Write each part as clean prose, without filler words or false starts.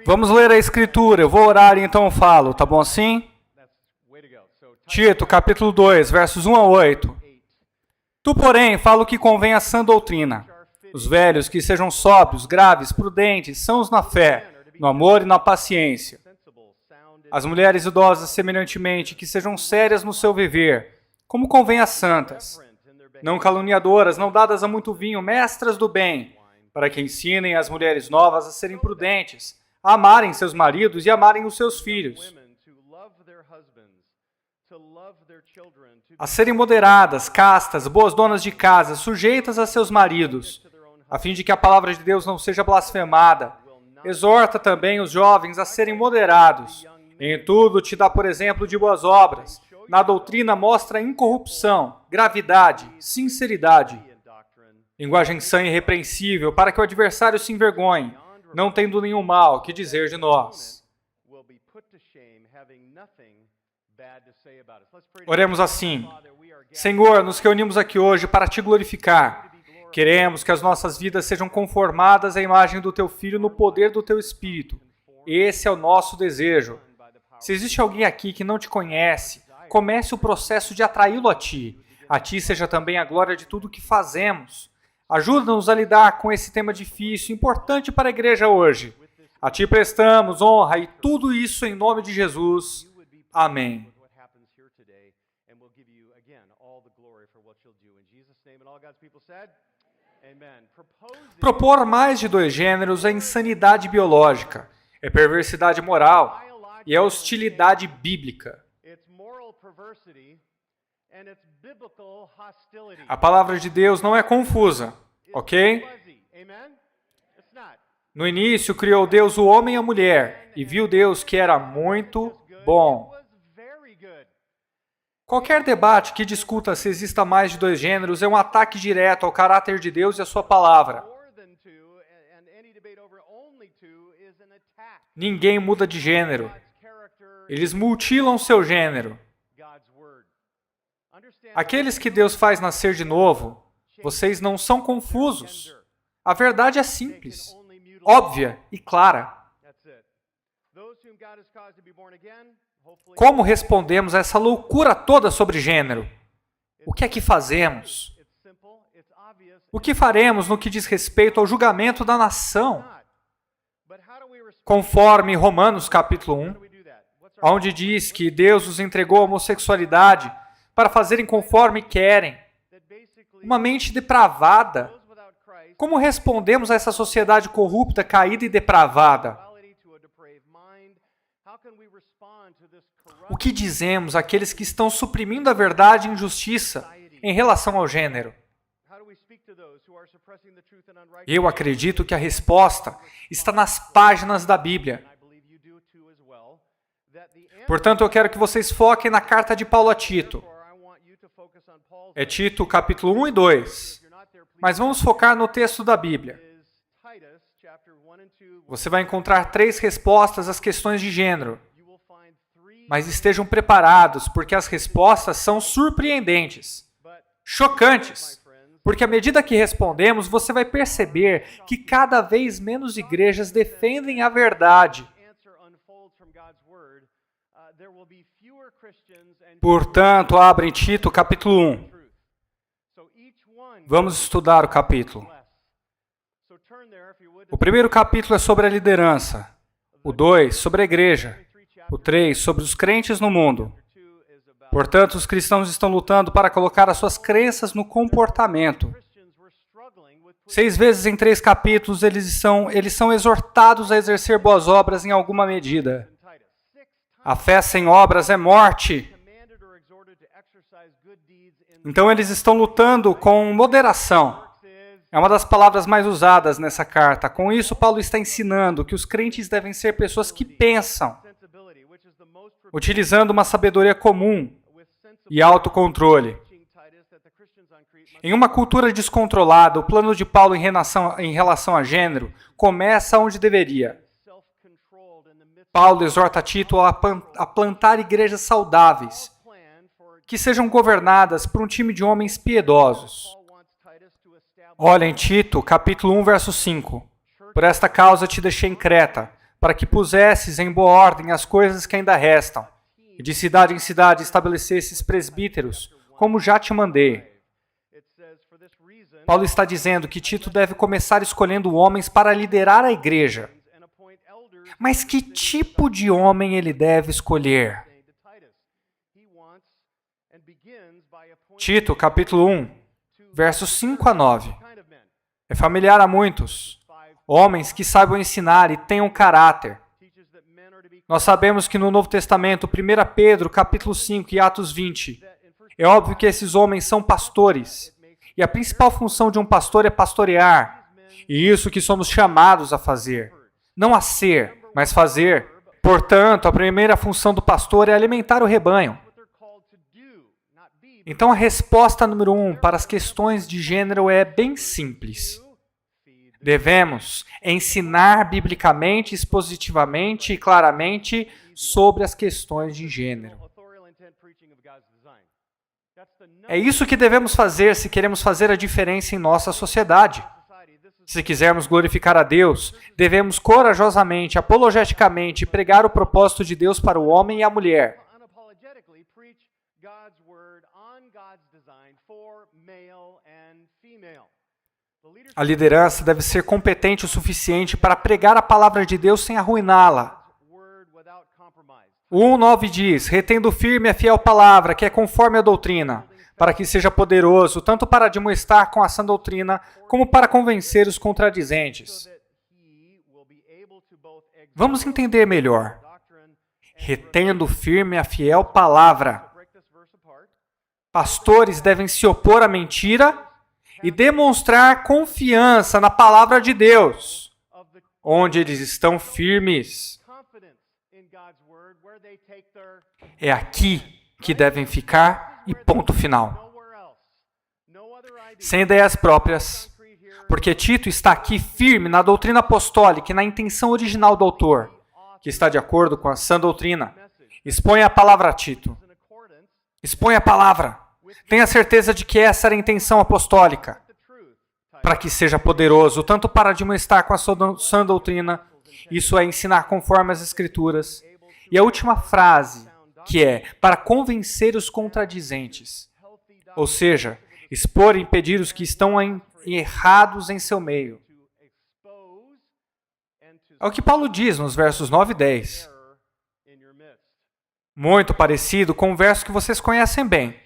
Vamos ler a Escritura. Eu vou orar e então eu falo, tá bom assim? Tito, capítulo 2, versos 1 a 8. Tu, porém, fala o que convém à sã doutrina. Os velhos que sejam sóbrios, graves, prudentes, sãos na fé, no amor e na paciência. As mulheres idosas, semelhantemente, que sejam sérias no seu viver, como convém às santas. Não caluniadoras, não dadas a muito vinho, mestras do bem, para que ensinem as mulheres novas a serem prudentes, a amarem seus maridos e amarem os seus filhos. A serem moderadas, castas, boas donas de casa, sujeitas a seus maridos, a fim de que a palavra de Deus não seja blasfemada. Exorta também os jovens a serem moderados. Em tudo te dá por exemplo de boas obras. Na doutrina mostra incorrupção, gravidade, sinceridade. Linguagem sã e irrepreensível, para que o adversário se envergonhe, não tendo nenhum mal que dizer de nós. Oremos assim. Senhor, nos reunimos aqui hoje para te glorificar. Queremos que as nossas vidas sejam conformadas à imagem do teu Filho no poder do teu Espírito. Esse é o nosso desejo. Se existe alguém aqui que não te conhece, comece o processo de atraí-lo a ti. A ti seja também a glória de tudo o que fazemos. Ajuda-nos a lidar com esse tema difícil, importante para a igreja hoje. A ti prestamos honra e tudo isso em nome de Jesus. Amém. Propor mais de dois gêneros é insanidade biológica, é perversidade moral e é hostilidade bíblica. A palavra de Deus não é confusa, ok? No início criou Deus o homem e a mulher, e viu Deus que era muito bom. Qualquer debate que discuta se exista mais de dois gêneros é um ataque direto ao caráter de Deus e à sua palavra. Ninguém muda de gênero. Eles mutilam seu gênero. Aqueles que Deus faz nascer de novo, vocês não são confusos. A verdade é simples, óbvia e clara. Como respondemos a essa loucura toda sobre gênero? O que é que fazemos? O que faremos no que diz respeito ao julgamento da nação? Conforme Romanos capítulo 1, onde diz que Deus os entregou à homossexualidade para fazerem conforme querem. Uma mente depravada. Como respondemos a essa sociedade corrupta, caída e depravada? O que dizemos àqueles que estão suprimindo a verdade e injustiça em relação ao gênero? Eu acredito que a resposta está nas páginas da Bíblia. Portanto, eu quero que vocês foquem na carta de Paulo a Tito. É Tito, capítulo 1 e 2. Mas vamos focar no texto da Bíblia. Você vai encontrar 3 respostas às questões de gênero. Mas estejam preparados, porque as respostas são surpreendentes, chocantes. Porque à medida que respondemos, você vai perceber que cada vez menos igrejas defendem a verdade. Portanto, abrem Tito, capítulo 1. Vamos estudar o capítulo. O primeiro capítulo é sobre a liderança. O 2, sobre a igreja. O 3, sobre os crentes no mundo. Portanto, os cristãos estão lutando para colocar as suas crenças no comportamento. 6 vezes em 3 capítulos, eles são exortados a exercer boas obras em alguma medida. A fé sem obras é morte. Então, eles estão lutando com moderação. É uma das palavras mais usadas nessa carta. Com isso, Paulo está ensinando que os crentes devem ser pessoas que pensam, utilizando uma sabedoria comum e autocontrole. Em uma cultura descontrolada, o plano de Paulo em relação a gênero começa onde deveria. Paulo exorta Tito a plantar igrejas saudáveis, que sejam governadas por um time de homens piedosos. Olha em Tito, capítulo 1, verso 5. Por esta causa te deixei em Creta, para que pusesses em boa ordem as coisas que ainda restam, e de cidade em cidade estabelecesses presbíteros, como já te mandei. Paulo está dizendo que Tito deve começar escolhendo homens para liderar a igreja. Mas que tipo de homem ele deve escolher? Tito, capítulo 1, versos 5 a 9. É familiar a muitos, homens que saibam ensinar e tenham caráter. Nós sabemos que no Novo Testamento, 1 Pedro, capítulo 5 e Atos 20, é óbvio que esses homens são pastores. E a principal função de um pastor é pastorear. E isso que somos chamados a fazer. Não a ser, mas fazer. Portanto, a primeira função do pastor é alimentar o rebanho. Então, a resposta número 1 para as questões de gênero é bem simples. Devemos ensinar biblicamente, expositivamente e claramente sobre as questões de gênero. É isso que devemos fazer se queremos fazer a diferença em nossa sociedade. Se quisermos glorificar a Deus, devemos corajosamente, apologeticamente, pregar o propósito de Deus para o homem e a mulher. A liderança deve ser competente o suficiente para pregar a palavra de Deus sem arruiná-la. O 1:9 diz, retendo firme a fiel palavra, que é conforme a doutrina, para que seja poderoso, tanto para admoestar com a sã doutrina, como para convencer os contradizentes. Vamos entender melhor. Retendo firme a fiel palavra. Pastores devem se opor à mentira e demonstrar confiança na palavra de Deus, onde eles estão firmes. É aqui que devem ficar e ponto final. Sem ideias próprias, porque Tito está aqui firme na doutrina apostólica e na intenção original do autor, que está de acordo com a sã doutrina. Expõe a palavra a Tito. Expõe a palavra. Tenha certeza de que essa era a intenção apostólica, para que seja poderoso, tanto para admoestar com a sã doutrina, isso é, ensinar conforme as Escrituras. E a última frase, que é, para convencer os contradizentes, ou seja, expor e impedir os que estão errados em seu meio. É o que Paulo diz nos versos 9 e 10. Muito parecido com o verso que vocês conhecem bem.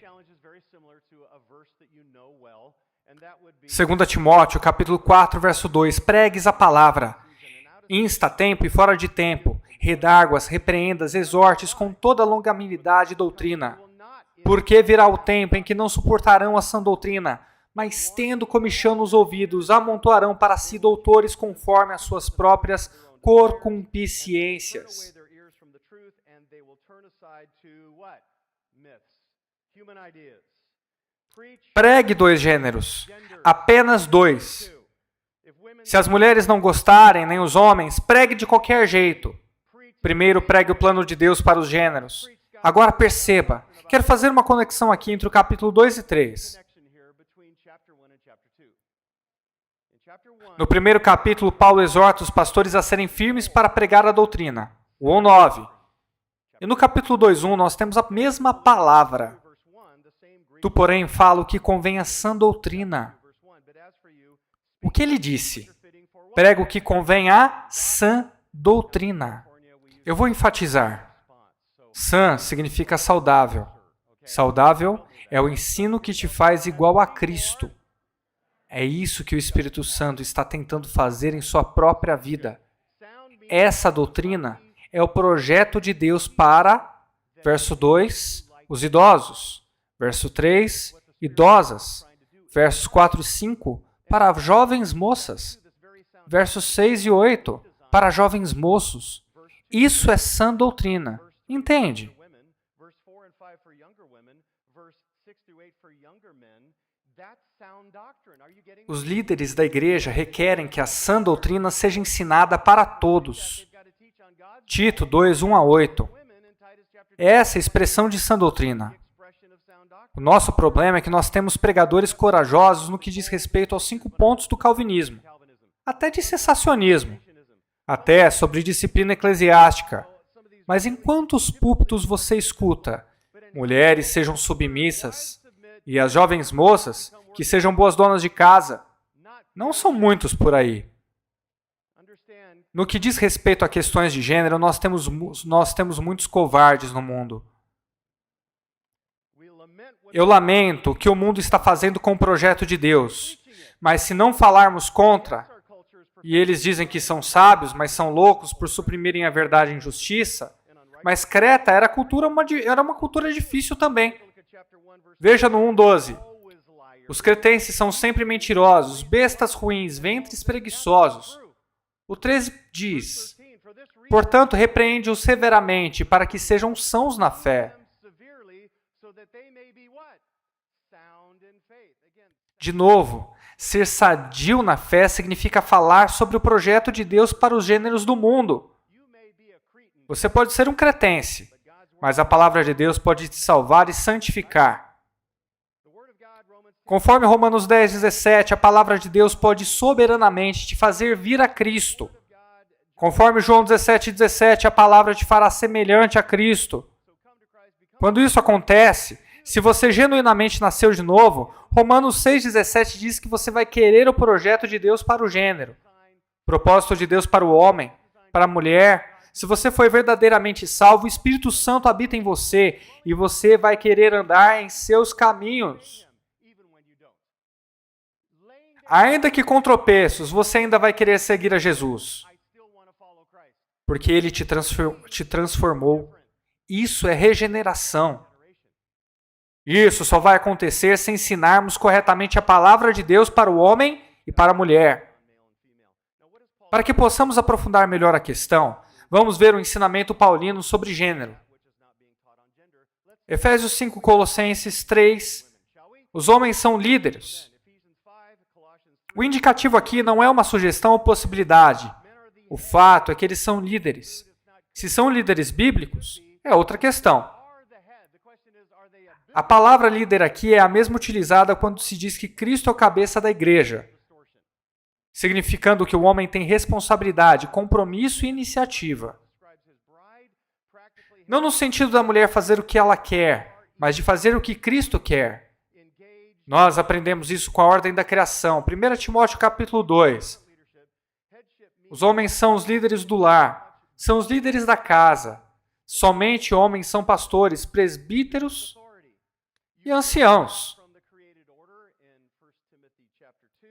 2 Timóteo, capítulo 4, verso 2. Pregues a palavra, insta a tempo e fora de tempo, redarguas, repreendas, exortes com toda longanimidade e doutrina. Porque virá o tempo em que não suportarão a sã doutrina, mas tendo comichão nos ouvidos, amontoarão para si doutores conforme as suas próprias concupiscências. Pregue 2 gêneros, apenas 2. Se as mulheres não gostarem, nem os homens, pregue de qualquer jeito. Primeiro pregue o plano de Deus para os gêneros. Agora perceba, quero fazer uma conexão aqui entre o capítulo 2 e 3. No primeiro capítulo, Paulo exorta os pastores a serem firmes para pregar a doutrina, o 1:9. E no capítulo 2:1, nós temos a mesma palavra. Tu, porém, fala o que convém à sã doutrina. O que ele disse? Prega o que convém à sã doutrina. Eu vou enfatizar. Sã significa saudável. Saudável é o ensino que te faz igual a Cristo. É isso que o Espírito Santo está tentando fazer em sua própria vida. Essa doutrina é o projeto de Deus para, verso 2, os idosos. Verso 3, idosas. Versos 4 e 5, para jovens moças. Versos 6 e 8, para jovens moços. Isso é sã doutrina. Entende? Os líderes da igreja requerem que a sã doutrina seja ensinada para todos. Tito 2, 1 a 8. Essa é a expressão de sã doutrina. O nosso problema é que nós temos pregadores corajosos no que diz respeito aos 5 pontos do calvinismo, até de cessacionismo. até sobre disciplina eclesiástica. Mas em quantos púlpitos você escuta? Mulheres sejam submissas e as jovens moças que sejam boas donas de casa. Não são muitos por aí. No que diz respeito a questões de gênero, nós temos muitos covardes no mundo. Eu lamento o que o mundo está fazendo com o projeto de Deus, mas se não falarmos contra, e eles dizem que são sábios, mas são loucos por suprimirem a verdade em justiça, mas Creta era uma cultura difícil também. Veja no 1:12. Os cretenses são sempre mentirosos, bestas ruins, ventres preguiçosos. O 13 diz, portanto, repreende-os severamente para que sejam sãos na fé. De novo, ser sadio na fé significa falar sobre o projeto de Deus para os gêneros do mundo. Você pode ser um cretense, mas a palavra de Deus pode te salvar e santificar. Conforme Romanos 10:17, a palavra de Deus pode soberanamente te fazer vir a Cristo. Conforme João 17:17, a palavra te fará semelhante a Cristo. Quando isso acontece, se você genuinamente nasceu de novo, Romanos 6:17 diz que você vai querer o projeto de Deus para o gênero, propósito de Deus para o homem, para a mulher. Se você foi verdadeiramente salvo, o Espírito Santo habita em você e você vai querer andar em seus caminhos. Ainda que com tropeços, você ainda vai querer seguir a Jesus, porque Ele te transformou. Isso é regeneração. Isso só vai acontecer se ensinarmos corretamente a palavra de Deus para o homem e para a mulher. Para que possamos aprofundar melhor a questão, vamos ver o ensinamento paulino sobre gênero. Efésios 5, Colossenses 3. Os homens são líderes. O indicativo aqui não é uma sugestão ou possibilidade. O fato é que eles são líderes. Se são líderes bíblicos, é outra questão. A palavra líder aqui é a mesma utilizada quando se diz que Cristo é o cabeça da igreja, significando que o homem tem responsabilidade, compromisso e iniciativa. Não no sentido da mulher fazer o que ela quer, mas de fazer o que Cristo quer. Nós aprendemos isso com a ordem da criação. 1 Timóteo capítulo 2. Os homens são os líderes do lar, são os líderes da casa. Somente homens são pastores, presbíteros e anciãos.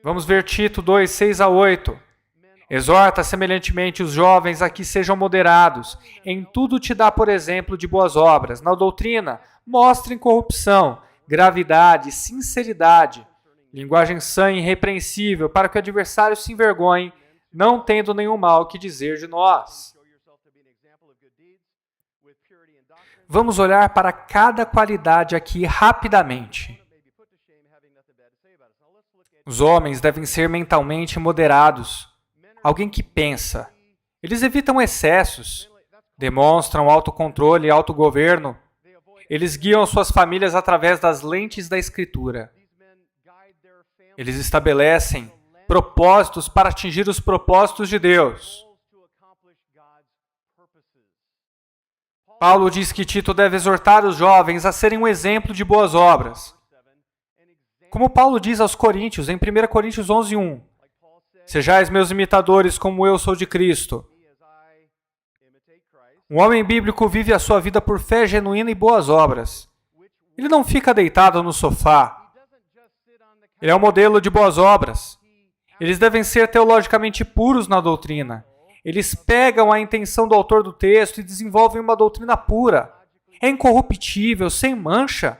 Vamos ver Tito 2, 6-8. Exorta semelhantemente os jovens a que sejam moderados. Em tudo te dá, por exemplo, de boas obras. Na doutrina, mostra incorrupção, gravidade, sinceridade, linguagem sã e irrepreensível, para que o adversário se envergonhe, não tendo nenhum mal que dizer de nós. Vamos olhar para cada qualidade aqui rapidamente. Os homens devem ser mentalmente moderados. Alguém que pensa. Eles evitam excessos, demonstram autocontrole e autogoverno. Eles guiam suas famílias através das lentes da Escritura. Eles estabelecem propósitos para atingir os propósitos de Deus. Paulo diz que Tito deve exortar os jovens a serem um exemplo de boas obras. Como Paulo diz aos Coríntios, em 1 Coríntios 11:1, sejais meus imitadores como eu sou de Cristo. Um homem bíblico vive a sua vida por fé genuína e boas obras. Ele não fica deitado no sofá. Ele é um modelo de boas obras. Eles devem ser teologicamente puros na doutrina. Eles pegam a intenção do autor do texto e desenvolvem uma doutrina pura. É incorruptível, sem mancha.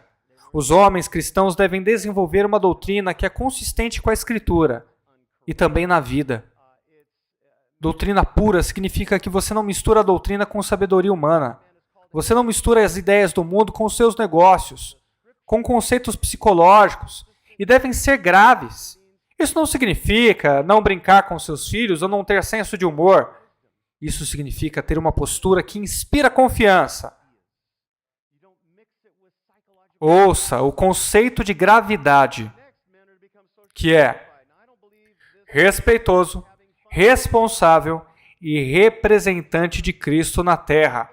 Os homens cristãos devem desenvolver uma doutrina que é consistente com a Escritura e também na vida. Doutrina pura significa que você não mistura a doutrina com sabedoria humana. Você não mistura as ideias do mundo com os seus negócios, com conceitos psicológicos, e devem ser graves. Isso não significa não brincar com seus filhos ou não ter senso de humor. Isso significa ter uma postura que inspira confiança. Ouça o conceito de gravidade, que é respeitoso, responsável, e representante de Cristo na terra.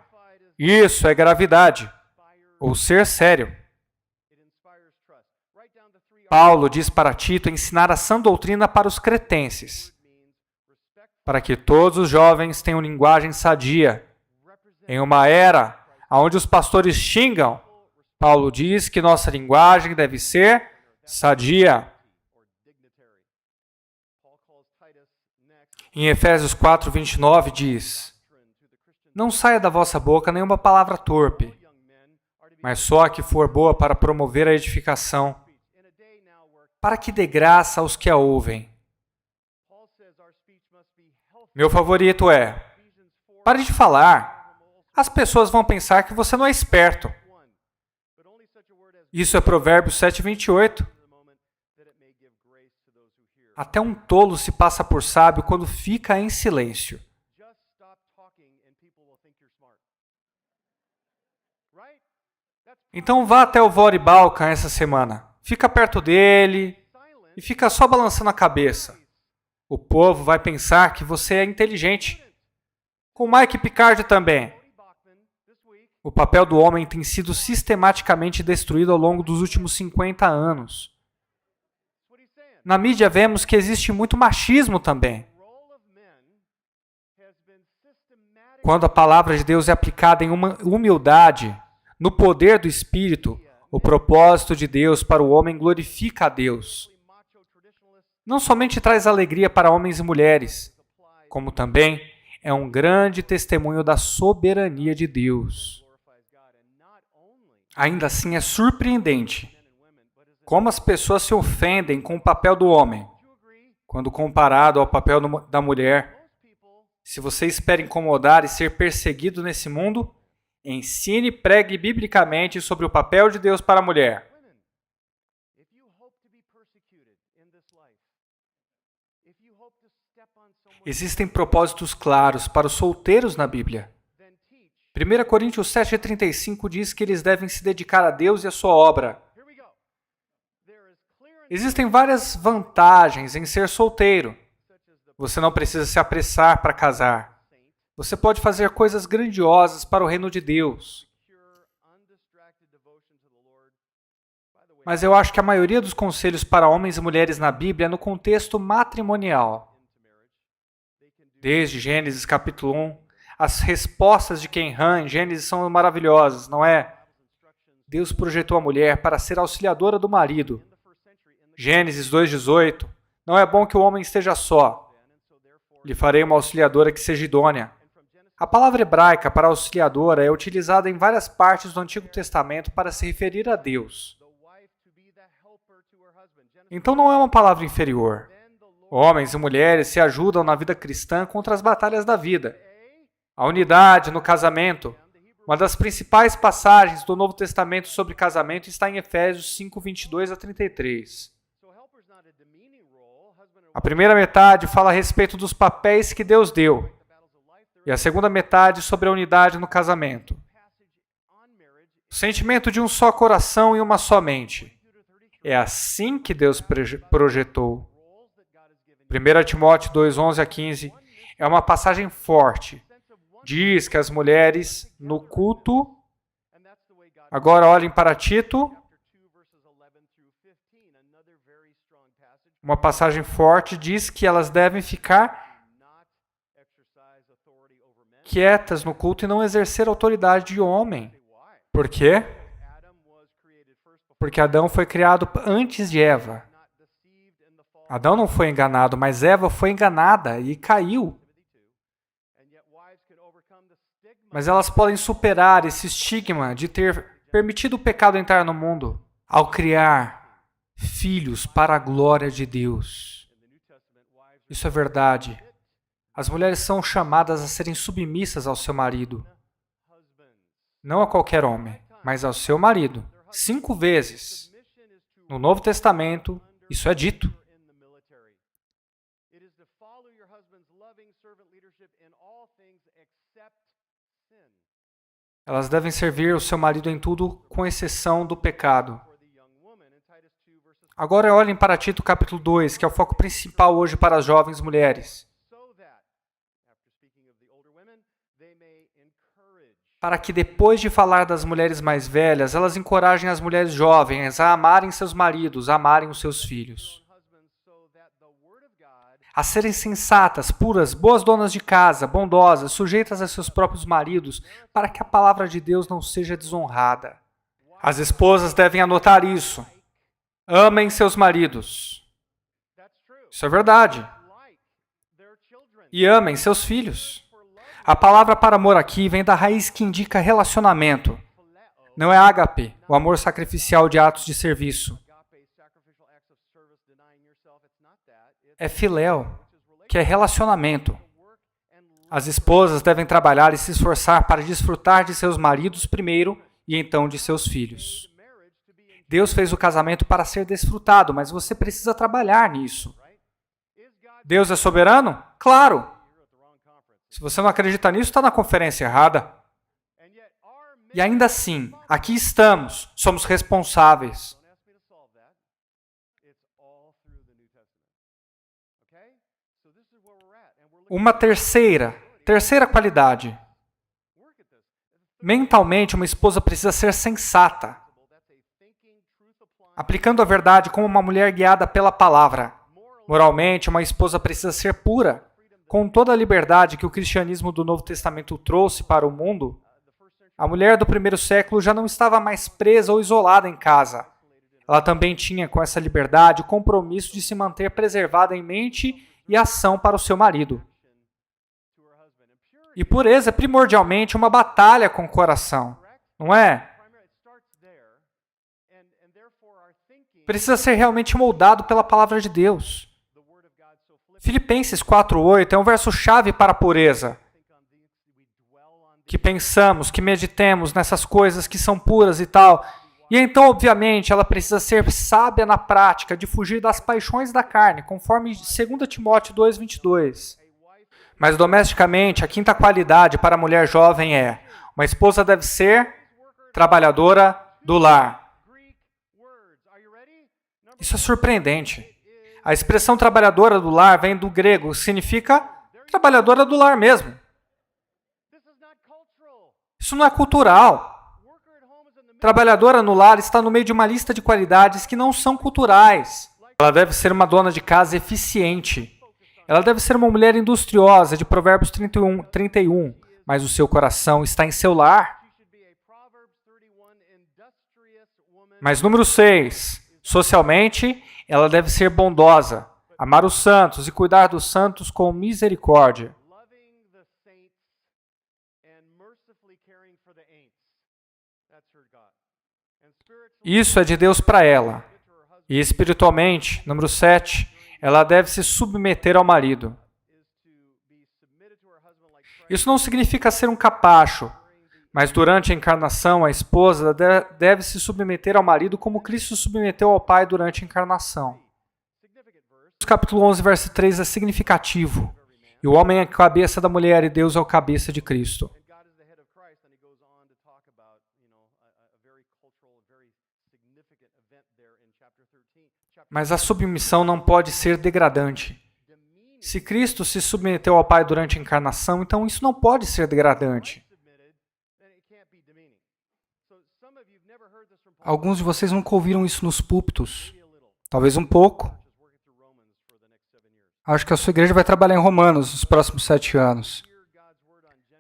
Isso é gravidade, ou ser sério. Paulo diz para Tito ensinar a sã doutrina para os cretenses, para que todos os jovens tenham linguagem sadia. Em uma era onde os pastores xingam, Paulo diz que nossa linguagem deve ser sadia. Em Efésios 4:29 diz: não saia da vossa boca nenhuma palavra torpe, mas só a que for boa para promover a edificação, para que dê graça aos que a ouvem. Meu favorito é: pare de falar. As pessoas vão pensar que você não é esperto. Isso é Provérbios 7:28. Até um tolo se passa por sábio quando fica em silêncio. Então vá até o Vori Balkan essa semana. Fica perto dele e fica só balançando a cabeça. O povo vai pensar que você é inteligente. Com Mike Picardi também. O papel do homem tem sido sistematicamente destruído ao longo dos últimos 50 anos. Na mídia vemos que existe muito machismo também. Quando a palavra de Deus é aplicada em uma humildade, no poder do Espírito, o propósito de Deus para o homem glorifica a Deus. Não somente traz alegria para homens e mulheres, como também é um grande testemunho da soberania de Deus. Ainda assim é surpreendente como as pessoas se ofendem com o papel do homem, quando comparado ao papel da mulher. Se você espera incomodar e ser perseguido nesse mundo, ensine e pregue biblicamente sobre o papel de Deus para a mulher. Existem propósitos claros para os solteiros na Bíblia. 1 Coríntios 7:35 diz que eles devem se dedicar a Deus e a sua obra. Existem várias vantagens em ser solteiro. Você não precisa se apressar para casar. Você pode fazer coisas grandiosas para o reino de Deus. Mas eu acho que a maioria dos conselhos para homens e mulheres na Bíblia é no contexto matrimonial. Desde Gênesis capítulo 1, as respostas de Ken Ham em Gênesis são maravilhosas, não é? Deus projetou a mulher para ser auxiliadora do marido. Gênesis 2:18, não é bom que o homem esteja só. Lhe farei uma auxiliadora que seja idônea. A palavra hebraica para auxiliadora é utilizada em várias partes do Antigo Testamento para se referir a Deus. Então não é uma palavra inferior. Homens e mulheres se ajudam na vida cristã contra as batalhas da vida. A unidade no casamento. Uma das principais passagens do Novo Testamento sobre casamento está em Efésios 5:22-33. A primeira metade fala a respeito dos papéis que Deus deu, e a segunda metade sobre a unidade no casamento. O sentimento de um só coração e uma só mente. É assim que Deus projetou. 1 Timóteo 2:11-15 é uma passagem forte. Diz que as mulheres no culto... Agora olhem para Tito. Uma passagem forte diz que elas devem ficar quietas no culto e não exercer autoridade de homem. Por quê? Porque Adão foi criado antes de Eva. Adão não foi enganado, mas Eva foi enganada e caiu. Mas elas podem superar esse estigma de ter permitido o pecado entrar no mundo ao criar filhos para a glória de Deus. Isso é verdade. As mulheres são chamadas a serem submissas ao seu marido. Não a qualquer homem, mas ao seu marido. 5 vezes. No Novo Testamento, isso é dito. Elas devem servir o seu marido em tudo, com exceção do pecado. Agora olhem para Tito capítulo 2, que é o foco principal hoje para as jovens mulheres. para que depois de falar das mulheres mais velhas, elas encorajem as mulheres jovens a amarem seus maridos, a amarem os seus filhos. A serem sensatas, puras, boas donas de casa, bondosas, sujeitas a seus próprios maridos, para que a palavra de Deus não seja desonrada. As esposas devem anotar isso. Amem seus maridos. Isso é verdade. E amem seus filhos. A palavra para amor aqui vem da raiz que indica relacionamento. Não é ágape, o amor sacrificial de atos de serviço. É filéu, que é relacionamento. As esposas devem trabalhar e se esforçar para desfrutar de seus maridos primeiro e então de seus filhos. Deus fez o casamento para ser desfrutado, mas você precisa trabalhar nisso. Deus é soberano? Claro! Se você não acredita nisso, está na conferência errada. E ainda assim, aqui estamos, somos responsáveis. Uma terceira qualidade. Mentalmente, uma esposa precisa ser sensata, aplicando a verdade como uma mulher guiada pela palavra. Moralmente, uma esposa precisa ser pura, com toda a liberdade que o cristianismo do Novo Testamento trouxe para o mundo. A mulher do primeiro século já não estava mais presa ou isolada em casa. Ela também tinha, com essa liberdade, o compromisso de se manter preservada em mente e ação para o seu marido. E pureza é primordialmente uma batalha com o coração, não é? Precisa ser realmente moldado pela palavra de Deus. Filipenses 4:8 é um verso-chave para a pureza. Que pensamos, que meditemos nessas coisas que são puras e tal. E então, obviamente, ela precisa ser sábia na prática de fugir das paixões da carne, conforme 2 Timóteo 2:22. Mas domesticamente, a quinta qualidade para a mulher jovem é: uma esposa deve ser trabalhadora do lar. Isso é surpreendente. A expressão trabalhadora do lar vem do grego, significa trabalhadora do lar mesmo. Isso não é cultural. Trabalhadora no lar está no meio de uma lista de qualidades que não são culturais. Ela deve ser uma dona de casa eficiente. Ela deve ser uma mulher industriosa, de Provérbios 31, mas o seu coração está em seu lar. Mas número 6, socialmente, ela deve ser bondosa, amar os santos e cuidar dos santos com misericórdia. Isso é de Deus para ela. E espiritualmente, número 7, ela deve se submeter ao marido. Isso não significa ser um capacho, mas durante a encarnação, a esposa deve se submeter ao marido como Cristo se submeteu ao Pai durante a encarnação. O capítulo 11, verso 3 é significativo. E o homem é a cabeça da mulher e Deus é o cabeça de Cristo. Mas a submissão não pode ser degradante. Se Cristo se submeteu ao Pai durante a encarnação, então isso não pode ser degradante. Alguns de vocês nunca ouviram isso nos púlpitos. Talvez um pouco. Acho que a sua igreja vai trabalhar em Romanos nos próximos 7 anos.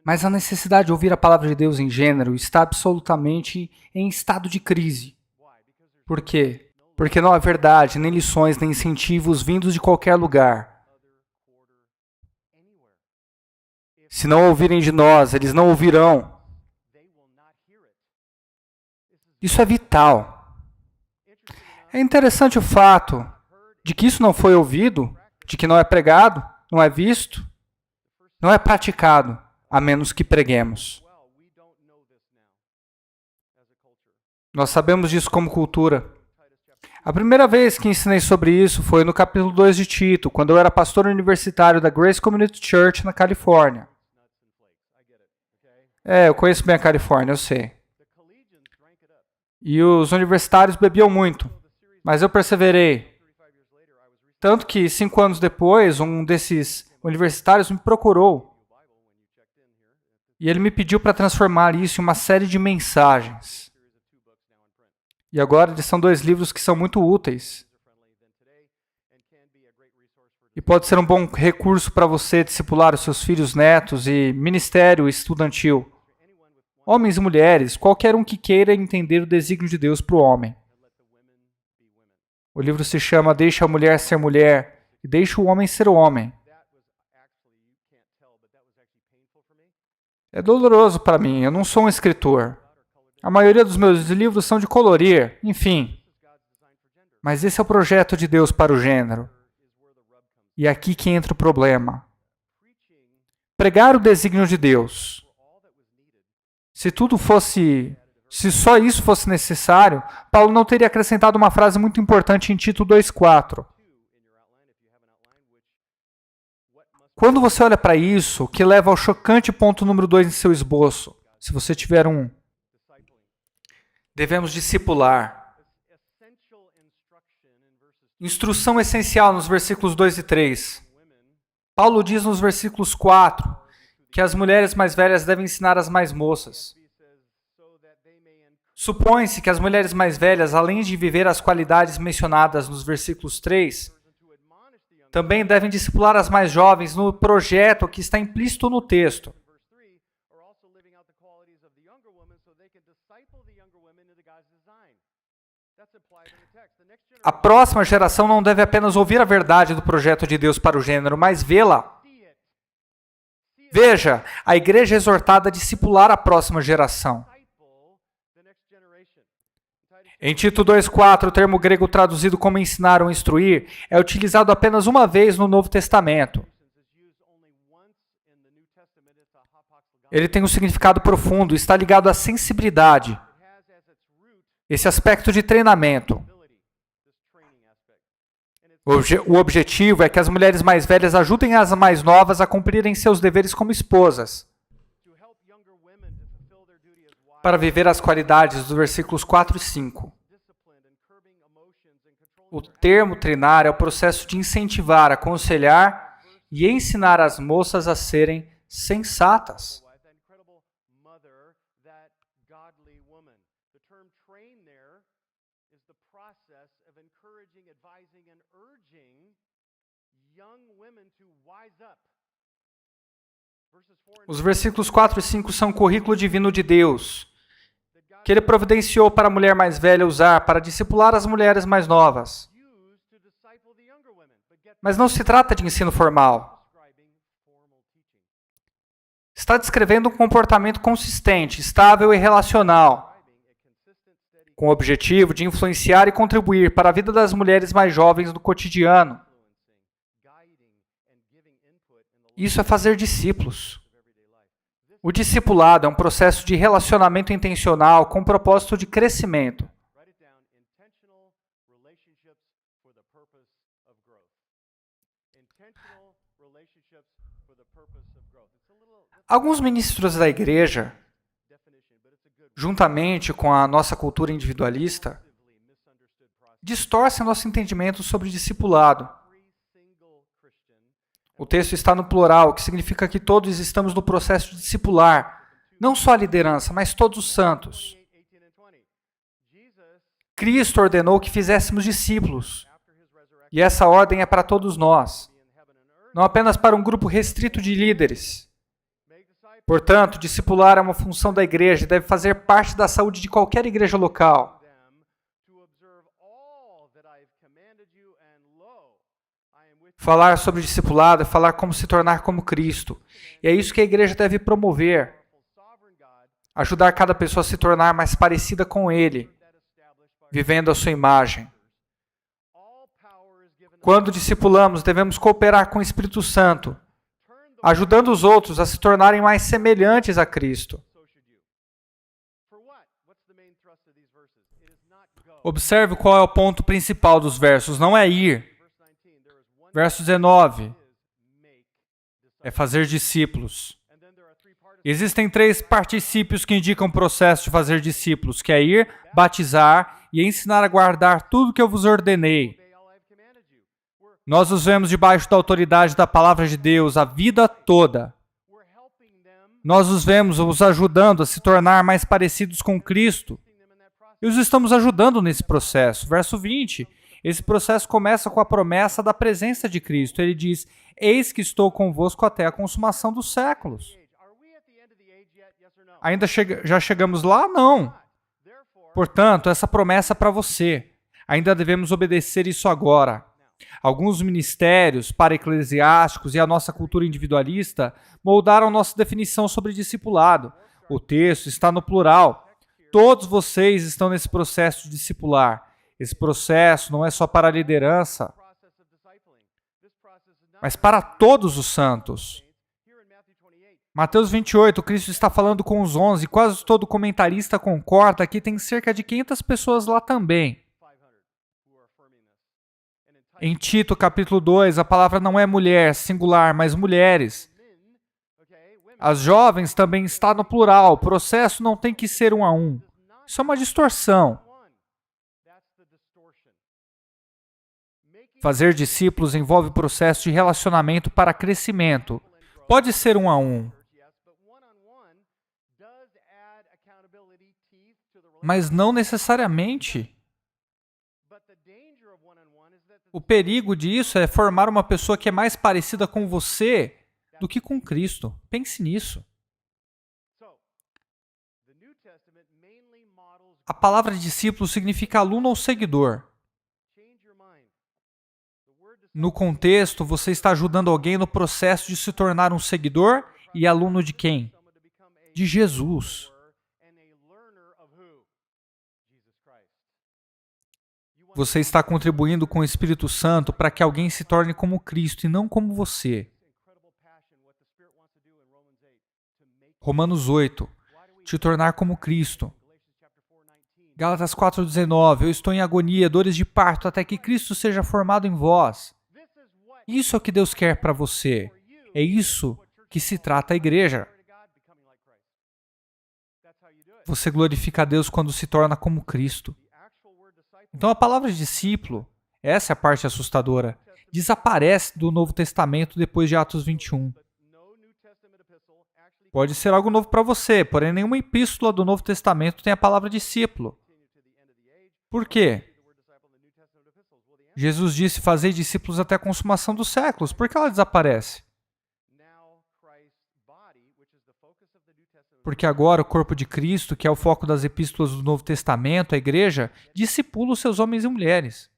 Mas a necessidade de ouvir a palavra de Deus em gênero está absolutamente em estado de crise. Por quê? Porque não há verdade, nem lições, nem incentivos vindos de qualquer lugar. Se não ouvirem de nós, eles não ouvirão. Isso é vital. É interessante o fato de que isso não foi ouvido, de que não é pregado, não é visto, não é praticado, a menos que preguemos. Nós sabemos disso como cultura. A primeira vez que ensinei sobre isso foi no capítulo 2 de Tito, quando eu era pastor universitário da Grace Community Church na Califórnia. Eu conheço bem a Califórnia, eu sei. E os universitários bebiam muito, mas eu perseverei. Tanto que 5 anos depois, um desses universitários me procurou. E ele me pediu para transformar isso em uma série de mensagens. E agora eles são 2 livros que são muito úteis. E pode ser um bom recurso para você discipular os seus filhos, netos e ministério estudantil. Homens e mulheres, qualquer um que queira entender o desígnio de Deus para o homem. O livro se chama Deixa a Mulher Ser Mulher e Deixa o Homem Ser Homem. É doloroso para mim, eu não sou um escritor. A maioria dos meus livros são de colorir, enfim. Mas esse é o projeto de Deus para o gênero. E é aqui que entra o problema. Pregar o desígnio de Deus. Se só isso fosse necessário, Paulo não teria acrescentado uma frase muito importante em Tito 2,4. Quando você olha para isso, que leva ao chocante ponto número 2 em seu esboço, se você tiver um, devemos discipular. Instrução essencial nos versículos 2 e 3. Paulo diz nos versículos 4 que as mulheres mais velhas devem ensinar as mais moças. Supõe-se que as mulheres mais velhas, além de viver as qualidades mencionadas nos versículos 3, também devem discipular as mais jovens no projeto que está implícito no texto. A próxima geração não deve apenas ouvir a verdade do projeto de Deus para o gênero, mas vê-la. Veja, a igreja é exortada a discipular a próxima geração. Em Tito 2,4, o termo grego traduzido como ensinar ou instruir é utilizado apenas uma vez no Novo Testamento. Ele tem um significado profundo, está ligado à sensibilidade. Esse aspecto de treinamento. O objetivo é que as mulheres mais velhas ajudem as mais novas a cumprirem seus deveres como esposas, para viver as qualidades dos versículos 4 e 5. O termo treinar é o processo de incentivar, aconselhar e ensinar as moças a serem sensatas. Os versículos 4 e 5 são o currículo divino de Deus, que Ele providenciou para a mulher mais velha usar para discipular as mulheres mais novas. Mas não se trata de ensino formal. Está descrevendo um comportamento consistente, estável e relacional, com o objetivo de influenciar e contribuir para a vida das mulheres mais jovens do cotidiano. Isso é fazer discípulos. O discipulado é um processo de relacionamento intencional com propósito de crescimento. Alguns ministros da igreja, juntamente com a nossa cultura individualista, distorcem nosso entendimento sobre discipulado. O texto está no plural, o que significa que todos estamos no processo de discipular, não só a liderança, mas todos os santos. Cristo ordenou que fizéssemos discípulos, e essa ordem é para todos nós, não apenas para um grupo restrito de líderes. Portanto, discipular é uma função da igreja e deve fazer parte da saúde de qualquer igreja local. Falar sobre discipulado é falar como se tornar como Cristo. E é isso que a igreja deve promover. Ajudar cada pessoa a se tornar mais parecida com Ele, vivendo a sua imagem. Quando discipulamos, devemos cooperar com o Espírito Santo, ajudando os outros a se tornarem mais semelhantes a Cristo. Observe qual é o ponto principal dos versos. Não é ir. Verso 19. É fazer discípulos. Existem 3 particípios que indicam o processo de fazer discípulos, que é ir, batizar e ensinar a guardar tudo que eu vos ordenei. Nós os vemos debaixo da autoridade da palavra de Deus a vida toda. Nós os vemos os ajudando a se tornar mais parecidos com Cristo. E os estamos ajudando nesse processo. Verso 20. Esse processo começa com a promessa da presença de Cristo. Ele diz: eis que estou convosco até a consumação dos séculos. Já chegamos lá? Não. Portanto, essa promessa é para você. Ainda devemos obedecer isso agora. Alguns ministérios para-eclesiásticos e a nossa cultura individualista moldaram nossa definição sobre discipulado. O texto está no plural. Todos vocês estão nesse processo de discipular. Esse processo não é só para a liderança, mas para todos os santos. Mateus 28, Cristo está falando com os 11, quase todo comentarista concorda que tem cerca de 500 pessoas lá também. Em Tito, capítulo 2, a palavra não é mulher, singular, mas mulheres. As jovens também está no plural, o processo não tem que ser 1 a 1. Isso é uma distorção. Fazer discípulos envolve processo de relacionamento para crescimento. Pode ser 1 a 1. Mas não necessariamente. O perigo disso é formar uma pessoa que é mais parecida com você do que com Cristo. Pense nisso. A palavra discípulo significa aluno ou seguidor. No contexto, você está ajudando alguém no processo de se tornar um seguidor e aluno de quem? De Jesus. Você está contribuindo com o Espírito Santo para que alguém se torne como Cristo e não como você. Romanos 8. Te tornar como Cristo. Gálatas 4,19. Eu estou em agonia, dores de parto, até que Cristo seja formado em vós. Isso é o que Deus quer para você. É isso que se trata a igreja. Você glorifica a Deus quando se torna como Cristo. Então a palavra discípulo, essa é a parte assustadora, desaparece do Novo Testamento depois de Atos 21. Pode ser algo novo para você, porém nenhuma epístola do Novo Testamento tem a palavra discípulo. Por quê? Jesus disse: fazei discípulos até a consumação dos séculos. Por que ela desaparece? Porque agora o corpo de Cristo, que é o foco das epístolas do Novo Testamento, a igreja, discipula os seus homens e mulheres.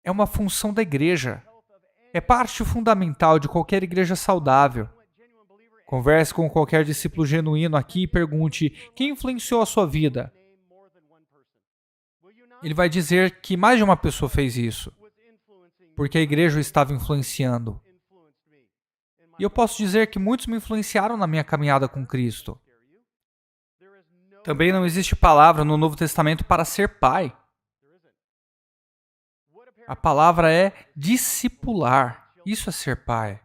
É uma função da igreja. É parte fundamental de qualquer igreja saudável. Converse com qualquer discípulo genuíno aqui e pergunte: quem influenciou a sua vida? Ele vai dizer que mais de uma pessoa fez isso, porque a igreja o estava influenciando. E eu posso dizer que muitos me influenciaram na minha caminhada com Cristo. Também não existe palavra no Novo Testamento para ser pai. A palavra é discipular. Isso é ser pai.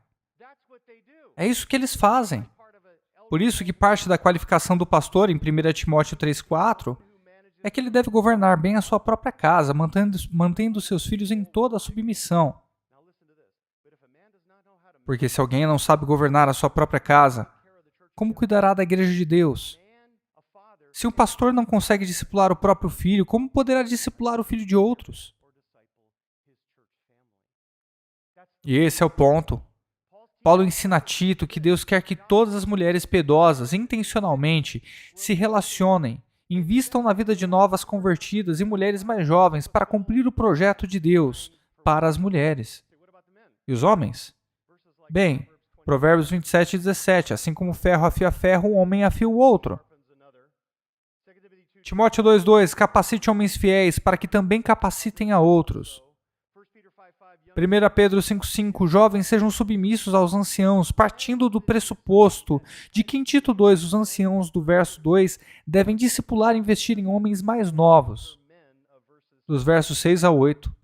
É isso que eles fazem. Por isso que parte da qualificação do pastor, em 1 Timóteo 3,4, é que ele deve governar bem a sua própria casa, mantendo seus filhos em toda a submissão. Porque se alguém não sabe governar a sua própria casa, como cuidará da igreja de Deus? Se um pastor não consegue discipular o próprio filho, como poderá discipular o filho de outros? E esse é o ponto. Paulo ensina a Tito que Deus quer que todas as mulheres piedosas, intencionalmente, se relacionem, invistam na vida de novas convertidas e mulheres mais jovens para cumprir o projeto de Deus para as mulheres. E os homens? Bem, Provérbios 27:17, assim como ferro afia ferro, um homem afia o outro. Timóteo 2:2, capacite homens fiéis para que também capacitem a outros. 1 Pedro 5:5, jovens sejam submissos aos anciãos, partindo do pressuposto de que em Tito 2, os anciãos do verso 2 devem discipular e investir em homens mais novos. Dos versos 6 a 8.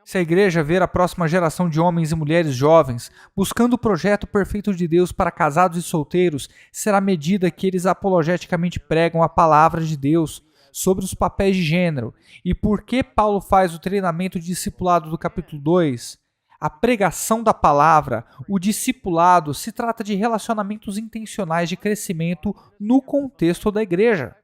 Se a igreja ver a próxima geração de homens e mulheres jovens buscando o projeto perfeito de Deus para casados e solteiros, será à medida que eles apologeticamente pregam a palavra de Deus sobre os papéis de gênero. E por que Paulo faz o treinamento discipulado do capítulo 2? A pregação da palavra, o discipulado, se trata de relacionamentos intencionais de crescimento no contexto da igreja.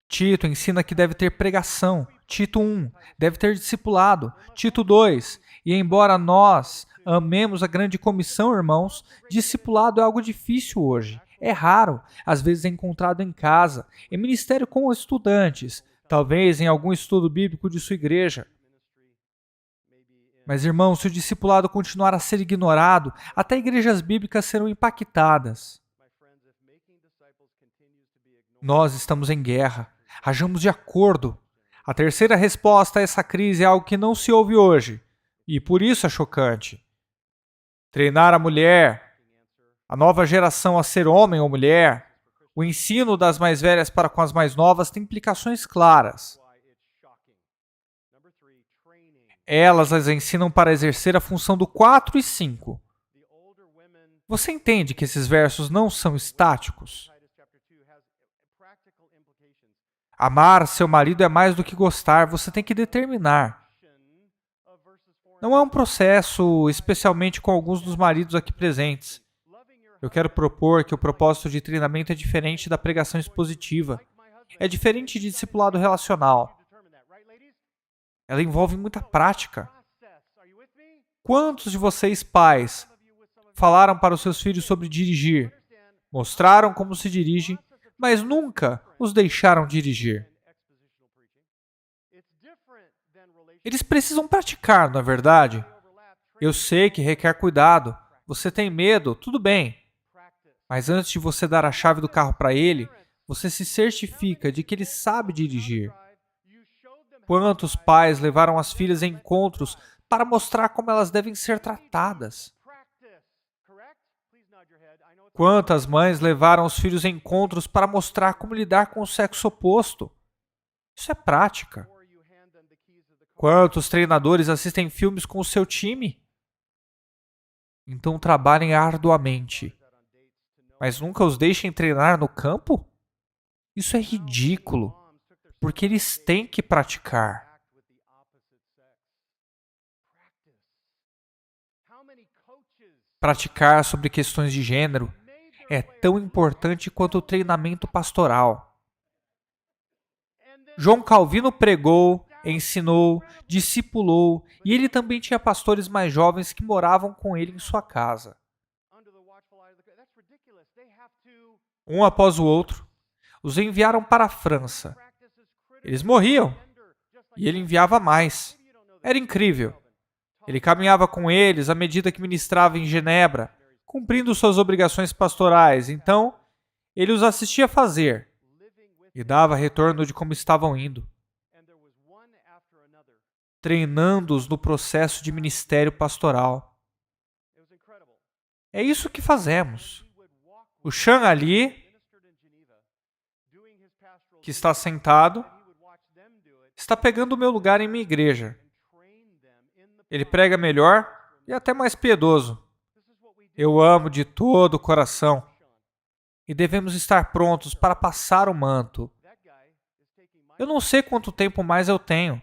Tito ensina que deve ter pregação. Tito 1, deve ter discipulado. Tito 2, e embora nós amemos a grande comissão, irmãos, discipulado é algo difícil hoje. É raro, às vezes é encontrado em casa, em ministério com estudantes, talvez em algum estudo bíblico de sua igreja. Mas, irmãos, se o discipulado continuar a ser ignorado, até igrejas bíblicas serão impactadas. Nós estamos em guerra. Hajamos de acordo. A terceira resposta a essa crise é algo que não se ouve hoje, e por isso é chocante. Treinar a mulher, a nova geração a ser homem ou mulher, o ensino das mais velhas para com as mais novas tem implicações claras. Elas as ensinam para exercer a função do 4 e 5. Você entende que esses versos não são estáticos? Amar seu marido é mais do que gostar, você tem que determinar. Não é um processo, especialmente com alguns dos maridos aqui presentes. Eu quero propor que o propósito de treinamento é diferente da pregação expositiva. É diferente de discipulado relacional. Ela envolve muita prática. Quantos de vocês, pais, falaram para os seus filhos sobre dirigir? Mostraram como se dirige, mas nunca os deixaram dirigir. Eles precisam praticar, não é verdade? Eu sei que requer cuidado. Você tem medo, tudo bem. Mas antes de você dar a chave do carro para ele, você se certifica de que ele sabe dirigir. Quantos pais levaram as filhas em encontros para mostrar como elas devem ser tratadas? Quantas mães levaram os filhos em encontros para mostrar como lidar com o sexo oposto? Isso é prática. Quantos treinadores assistem filmes com o seu time? Então trabalhem arduamente. Mas nunca os deixem treinar no campo? Isso é ridículo, porque eles têm que praticar. Praticar sobre questões de gênero é tão importante quanto o treinamento pastoral. João Calvino pregou, ensinou, discipulou, e ele também tinha pastores mais jovens que moravam com ele em sua casa. Um após o outro, os enviaram para a França. Eles morriam, e ele enviava mais. Era incrível. Ele caminhava com eles à medida que ministrava em Genebra, cumprindo suas obrigações pastorais. Então, ele os assistia fazer e dava retorno de como estavam indo, treinando-os no processo de ministério pastoral. É isso que fazemos. O Sean ali, que está sentado, está pegando o meu lugar em minha igreja. Ele prega melhor e até mais piedoso. Eu amo de todo o coração. E devemos estar prontos para passar o manto. Eu não sei quanto tempo mais eu tenho.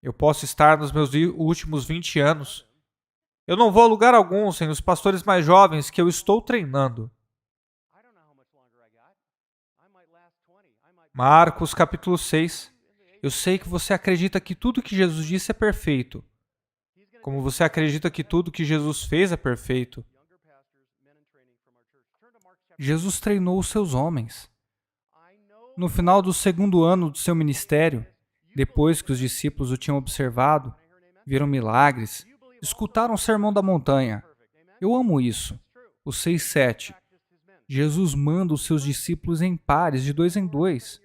Eu posso estar nos meus últimos 20 anos. Eu não vou a lugar algum sem os pastores mais jovens que eu estou treinando. Marcos capítulo 6. Eu sei que você acredita que tudo que Jesus disse é perfeito. Como você acredita que tudo que Jesus fez é perfeito. Jesus treinou os seus homens. No final do segundo ano do seu ministério, depois que os discípulos o tinham observado, viram milagres, escutaram o sermão da montanha. Eu amo isso. O 6:7. Jesus manda os seus discípulos em pares de 2 em 2.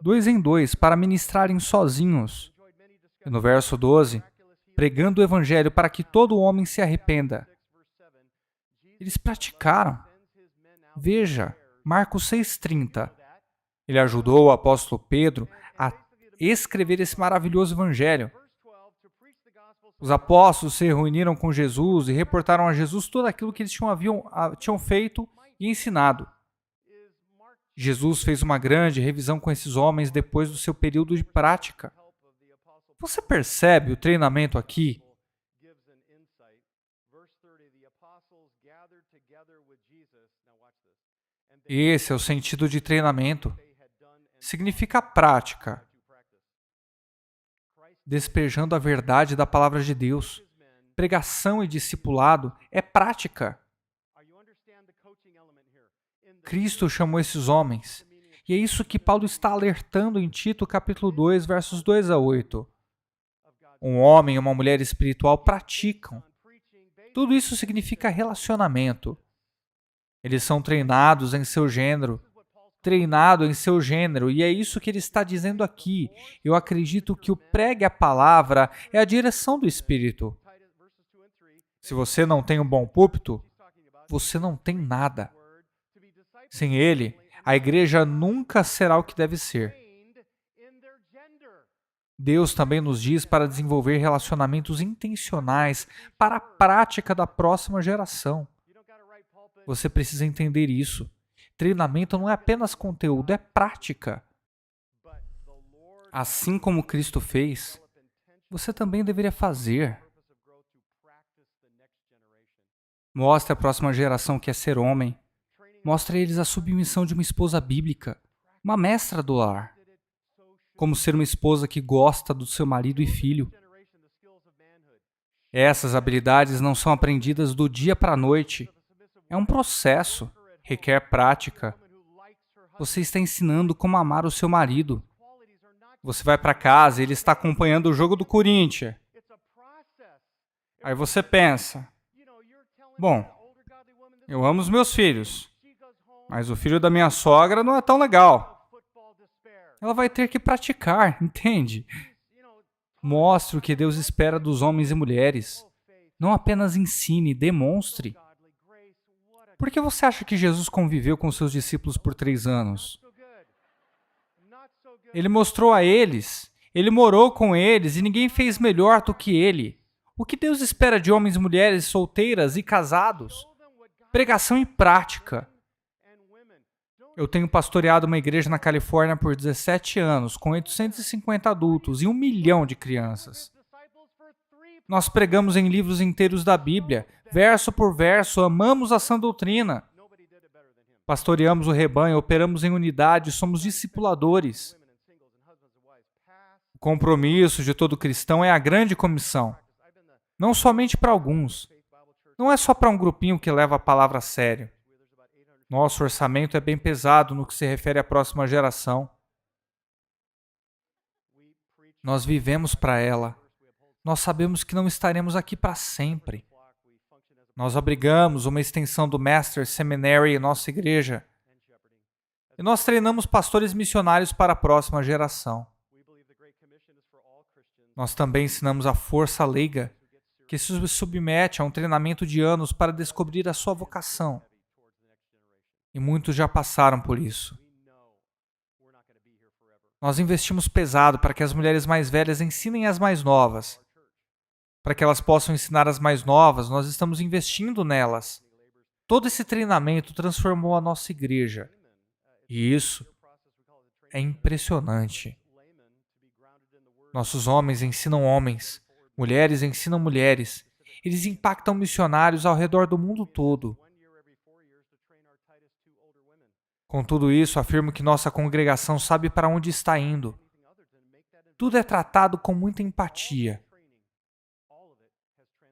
2 em 2 para ministrarem sozinhos. E no verso 12, pregando o evangelho para que todo homem se arrependa. Eles praticaram. Veja, Marcos 6:30. Ele ajudou o apóstolo Pedro a escrever esse maravilhoso evangelho. Os apóstolos se reuniram com Jesus e reportaram a Jesus tudo aquilo que eles tinham feito e ensinado. Jesus fez uma grande revisão com esses homens depois do seu período de prática. Você percebe o treinamento aqui? Esse é o sentido de treinamento. Significa prática, despejando a verdade da palavra de Deus. Pregação e discipulado é prática. Cristo chamou esses homens, e é isso que Paulo está alertando em Tito capítulo 2, versos 2 a 8. Um homem e uma mulher espiritual praticam. Tudo isso significa relacionamento. Eles são treinados em seu gênero. E é isso que ele está dizendo aqui. Eu acredito que o pregue a palavra é a direção do Espírito. Se você não tem um bom púlpito, você não tem nada. Sem ele, a igreja nunca será o que deve ser. Deus também nos diz para desenvolver relacionamentos intencionais para a prática da próxima geração. Você precisa entender isso. Treinamento não é apenas conteúdo, é prática. Assim como Cristo fez, você também deveria fazer. Mostre à próxima geração que é ser homem. Mostre a eles a submissão de uma esposa bíblica, uma mestra do lar. Como ser uma esposa que gosta do seu marido e filho. Essas habilidades não são aprendidas do dia para a noite. É um processo, requer prática. Você está ensinando como amar o seu marido. Você vai para casa e ele está acompanhando o jogo do Corinthians. Aí você pensa, bom, eu amo os meus filhos, mas o filho da minha sogra não é tão legal. Ela vai ter que praticar, entende? Mostre o que Deus espera dos homens e mulheres. Não apenas ensine, demonstre. Por que você acha que Jesus conviveu com seus discípulos por 3 anos? Ele mostrou a eles, ele morou com eles e ninguém fez melhor do que ele. O que Deus espera de homens e mulheres solteiras e casados? Pregação e prática. Eu tenho pastoreado uma igreja na Califórnia por 17 anos, com 850 adultos e 1 milhão de crianças. Nós pregamos em livros inteiros da Bíblia, verso por verso, amamos a sã doutrina. Pastoreamos o rebanho, operamos em unidade, somos discipuladores. O compromisso de todo cristão é a grande comissão. Não somente para alguns. Não é só para um grupinho que leva a palavra a sério. Nosso orçamento é bem pesado no que se refere à próxima geração. Nós vivemos para ela. Nós sabemos que não estaremos aqui para sempre. Nós abrigamos uma extensão do Master's Seminary em nossa igreja. E nós treinamos pastores missionários para a próxima geração. Nós também ensinamos a força leiga, que se submete a um treinamento de anos para descobrir a sua vocação. E muitos já passaram por isso. Nós investimos pesado para que as mulheres mais velhas ensinem as mais novas. Para que elas possam ensinar as mais novas, nós estamos investindo nelas. Todo esse treinamento transformou a nossa igreja. E isso é impressionante. Nossos homens ensinam homens, mulheres ensinam mulheres. Eles impactam missionários ao redor do mundo todo. Com tudo isso, afirmo que nossa congregação sabe para onde está indo. Tudo é tratado com muita empatia.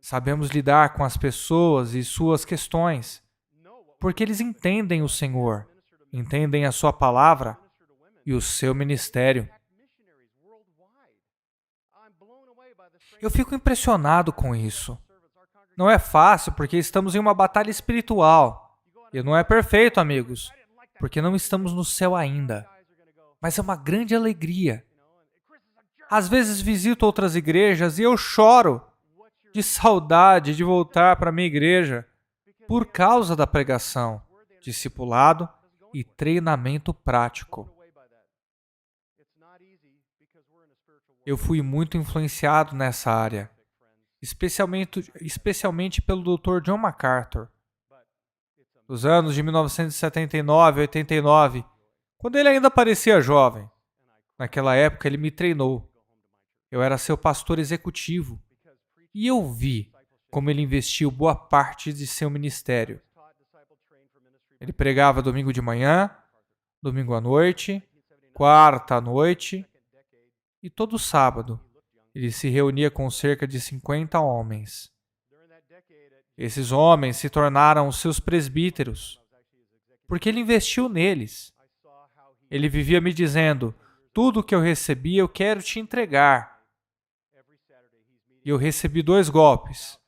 Sabemos lidar com as pessoas e suas questões, porque eles entendem o Senhor, entendem a sua palavra e o seu ministério. Eu fico impressionado com isso. Não é fácil porque estamos em uma batalha espiritual. E não é perfeito, amigos, porque não estamos no céu ainda. Mas é uma grande alegria. Às vezes visito outras igrejas e eu choro de saudade de voltar para a minha igreja por causa da pregação, discipulado e treinamento prático. Eu fui muito influenciado nessa área, especialmente pelo Dr. John MacArthur. Nos anos de 1979 e 89, Quando ele ainda parecia jovem, naquela época ele me treinou. Eu era seu pastor executivo e eu vi como ele investiu boa parte de seu ministério. Ele pregava domingo de manhã, domingo à noite, quarta à noite e todo sábado ele se reunia com cerca de 50 homens. Esses homens se tornaram os seus presbíteros, porque ele investiu neles. Ele vivia me dizendo, tudo o que eu recebi eu quero te entregar. E eu recebi 2 golpes.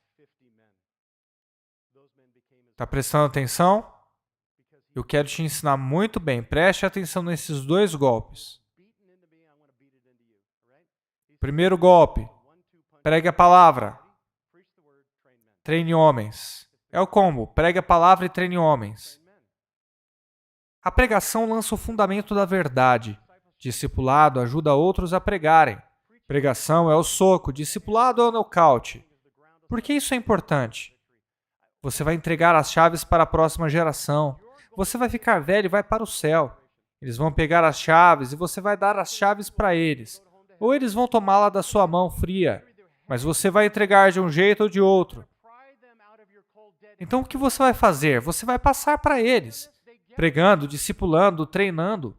Está prestando atenção? Eu quero te ensinar muito bem. Preste atenção nesses 2 golpes. Primeiro golpe. Pregue a palavra. Treine homens. É o combo. Pregue a palavra e treine homens. A pregação lança o fundamento da verdade. Discipulado ajuda outros a pregarem. Pregação é o soco. Discipulado é o nocaute. Por que isso é importante? Você vai entregar as chaves para a próxima geração. Você vai ficar velho e vai para o céu. Eles vão pegar as chaves e você vai dar as chaves para eles. Ou eles vão tomá-la da sua mão fria. Mas você vai entregar de um jeito ou de outro. Então o que você vai fazer? Você vai passar para eles. Pregando, discipulando, treinando.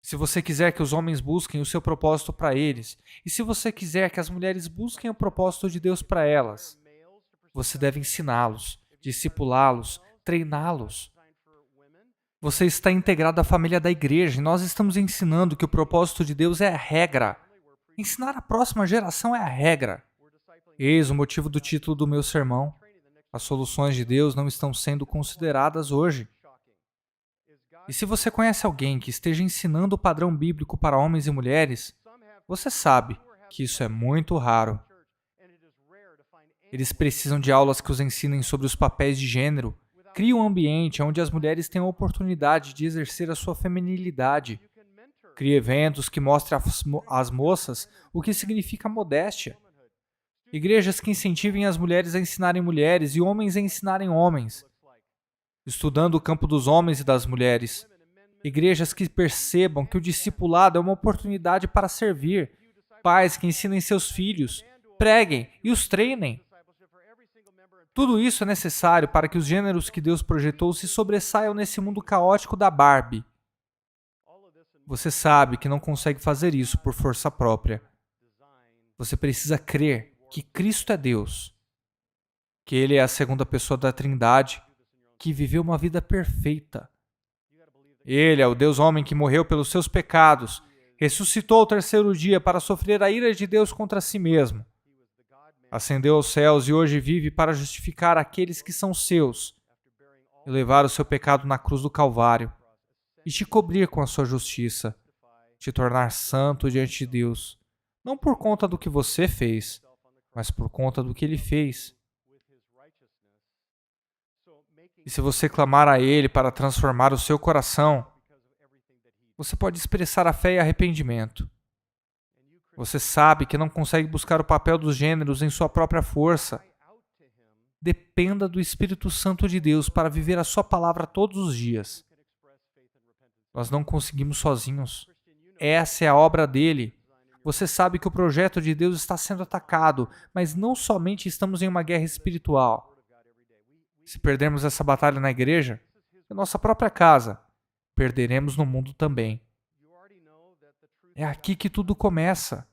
Se você quiser que os homens busquem o seu propósito para eles, e se você quiser que as mulheres busquem o propósito de Deus para elas, você deve ensiná-los, discipulá-los, treiná-los. Você está integrado à família da igreja e nós estamos ensinando que o propósito de Deus é a regra. Ensinar a próxima geração é a regra. Eis o motivo do título do meu sermão. As soluções de Deus não estão sendo consideradas hoje. E se você conhece alguém que esteja ensinando o padrão bíblico para homens e mulheres, você sabe que isso é muito raro. Eles precisam de aulas que os ensinem sobre os papéis de gênero. Crie um ambiente onde as mulheres tenham a oportunidade de exercer a sua feminilidade. Crie eventos que mostrem às moças o que significa modéstia. Igrejas que incentivem as mulheres a ensinarem mulheres e homens a ensinarem homens. Estudando o campo dos homens e das mulheres. Igrejas que percebam que o discipulado é uma oportunidade para servir. Pais que ensinem seus filhos, preguem e os treinem. Tudo isso é necessário para que os gêneros que Deus projetou se sobressaiam nesse mundo caótico da Barbie. Você sabe que não consegue fazer isso por força própria. Você precisa crer que Cristo é Deus, que Ele é a segunda pessoa da Trindade, que viveu uma vida perfeita. Ele é o Deus homem que morreu pelos seus pecados, ressuscitou ao 3º dia para sofrer a ira de Deus contra si mesmo. Ascendeu aos céus e hoje vive para justificar aqueles que são seus, e levar o seu pecado na cruz do Calvário, e te cobrir com a sua justiça, te tornar santo diante de Deus, não por conta do que você fez, mas por conta do que Ele fez. E se você clamar a Ele para transformar o seu coração, você pode expressar a fé e arrependimento. Você sabe que não consegue buscar o papel dos gêneros em sua própria força. Dependa do Espírito Santo de Deus para viver a sua palavra todos os dias. Nós não conseguimos sozinhos. Essa é a obra dele. Você sabe que o projeto de Deus está sendo atacado, mas não somente estamos em uma guerra espiritual. Se perdermos essa batalha na igreja, na nossa própria casa, perderemos no mundo também. É aqui que tudo começa.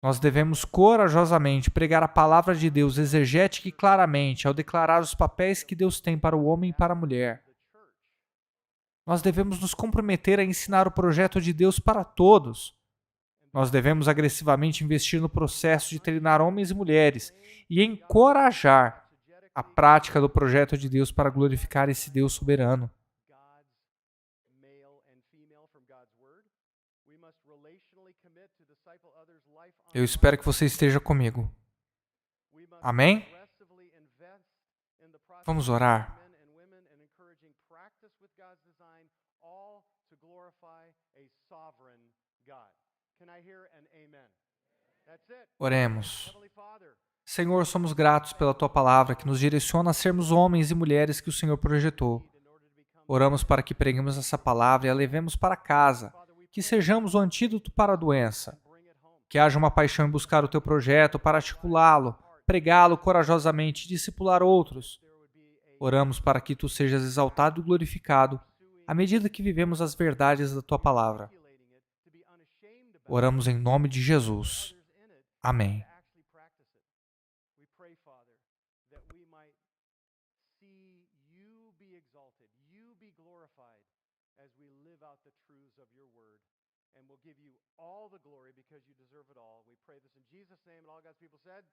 Nós devemos corajosamente pregar a palavra de Deus exegética e claramente ao declarar os papéis que Deus tem para o homem e para a mulher. Nós devemos nos comprometer a ensinar o projeto de Deus para todos. Nós devemos agressivamente investir no processo de treinar homens e mulheres e encorajar a prática do projeto de Deus para glorificar esse Deus soberano. Eu espero que você esteja comigo. Amém? Vamos orar. Oremos. Senhor, somos gratos pela Tua palavra que nos direciona a sermos homens e mulheres que o Senhor projetou. Oramos para que preguemos essa palavra e a levemos para casa, que sejamos o antídoto para a doença. Que haja uma paixão em buscar o teu projeto para articulá-lo, pregá-lo corajosamente e discipular outros. Oramos para que tu sejas exaltado e glorificado à medida que vivemos as verdades da tua palavra. Oramos em nome de Jesus. Amém. And we'll give you all the glory because you deserve it all. We pray this in Jesus' name, and all God's people said,